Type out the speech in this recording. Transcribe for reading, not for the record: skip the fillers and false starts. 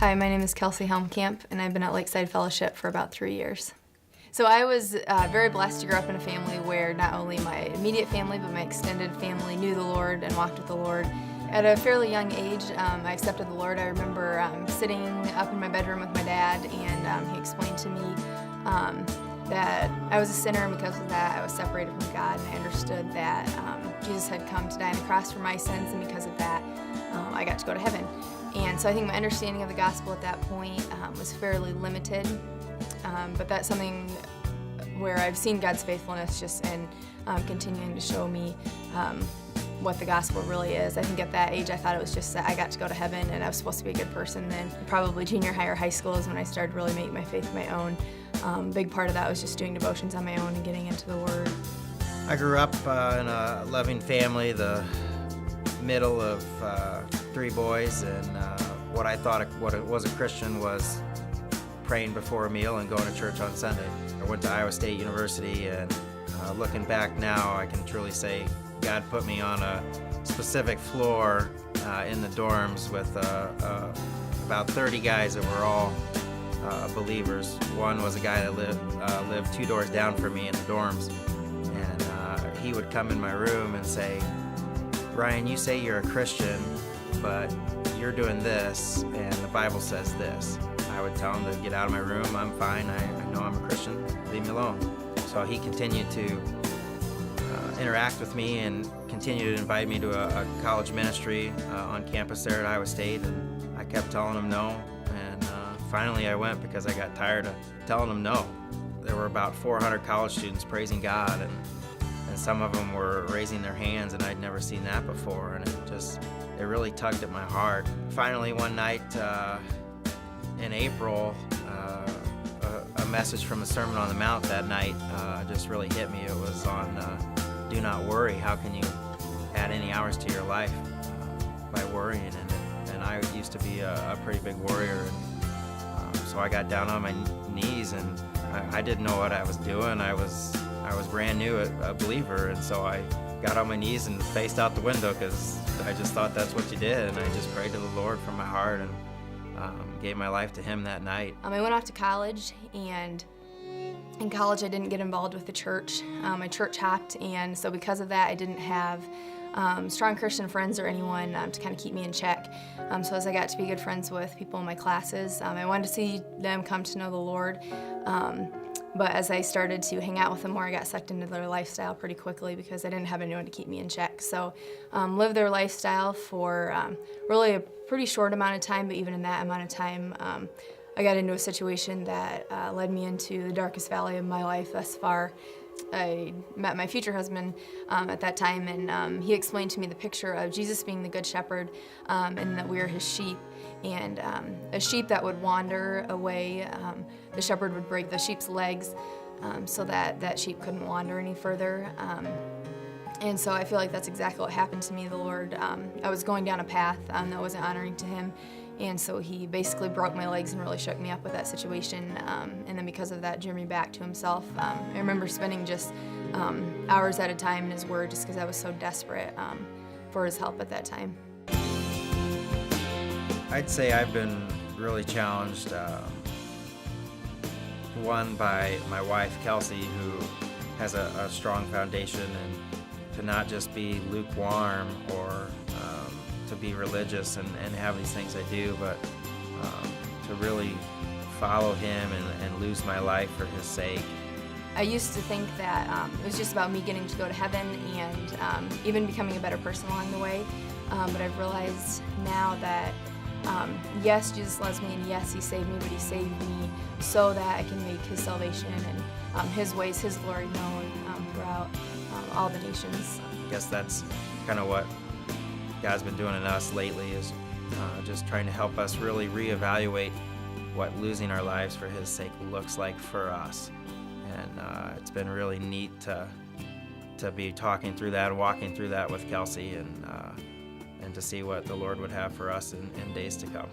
Hi, my name is Kelsey Helmkamp, and I've been at Lakeside Fellowship for about 3 years. So I was very blessed to grow up in a family where not only my immediate family, but my extended family knew the Lord and walked with the Lord. At a fairly young age, I accepted the Lord. I remember sitting up in my bedroom with my dad, and he explained to me that I was a sinner, and because of that, I was separated from God, and I understood that Jesus had come to die on the cross for my sins, and because of that, I got to go to heaven. And so I think my understanding of the gospel at that point was fairly limited, but that's something where I've seen God's faithfulness just in continuing to show me what the gospel really is. I think at that age I thought it was just that I got to go to heaven and I was supposed to be a good person. Then probably junior high or high school is when I started really making my faith my own. Big part of that was just doing devotions on my own and getting into the Word. I grew up in a loving family, the middle of 3 boys, and what I thought what it was a Christian was praying before a meal and going to church on Sunday. I went to Iowa State University, and looking back now, I can truly say God put me on a specific floor in the dorms with about 30 guys that were all believers. One was a guy that lived 2 doors down from me in the dorms, and he would come in my room and say, "Ryan, you say you're a Christian, but you're doing this, and the Bible says this." I would tell him to get out of my room. "I'm fine. I know I'm a Christian. Leave me alone." So he continued to interact with me and continued to invite me to a college ministry on campus there at Iowa State, and I kept telling him no. And finally I went because I got tired of telling him no. There were about 400 college students praising God, and some of them were raising their hands, and I'd never seen that before, and it really tugged at my heart. Finally, one night in April, a message from the Sermon on the Mount that night just really hit me. It was on do not worry. How can you add any hours to your life by worrying? And I used to be a pretty big worrier, and so I got down on my knees, and I didn't know what I was doing. I was brand new, a believer, and so I got on my knees and faced out the window because I just thought that's what you did, and I just prayed to the Lord from my heart and gave my life to Him that night. I went off to college, and in college I didn't get involved with the church. I church hopped, and so because of that I didn't have strong Christian friends or anyone to kind of keep me in check. So as I got to be good friends with people in my classes, I wanted to see them come to know the Lord. But as I started to hang out with them more, I got sucked into their lifestyle pretty quickly because I didn't have anyone to keep me in check. So lived their lifestyle for really a pretty short amount of time, but even in that amount of time, I got into a situation that led me into the darkest valley of my life thus far. I met my future husband at that time, and he explained to me the picture of Jesus being the good shepherd, and that we are his sheep. And a sheep that would wander away, the shepherd would break the sheep's legs so that sheep couldn't wander any further. And so I feel like that's exactly what happened to me. The Lord, I was going down a path that wasn't honoring to Him, and so He basically broke my legs and really shook me up with that situation, and then because of that drew me back to Himself. I remember spending just hours at a time in His Word just because I was so desperate for His help at that time. I'd say I've been really challenged, one by my wife, Kelsey, who has a strong foundation, and to not just be lukewarm or to be religious and have these things I do, but to really follow Him and lose my life for His sake. I used to think that it was just about me getting to go to heaven and even becoming a better person along the way, but I've realized now that yes, Jesus loves me, and yes, He saved me, but He saved me so that I can make His salvation and His ways, His glory known throughout all the nations. I guess that's kind of what God's been doing in us lately, is just trying to help us really reevaluate what losing our lives for His sake looks like for us. And it's been really neat to be talking through that and walking through that with Kelsey, and to see what the Lord would have for us in days to come.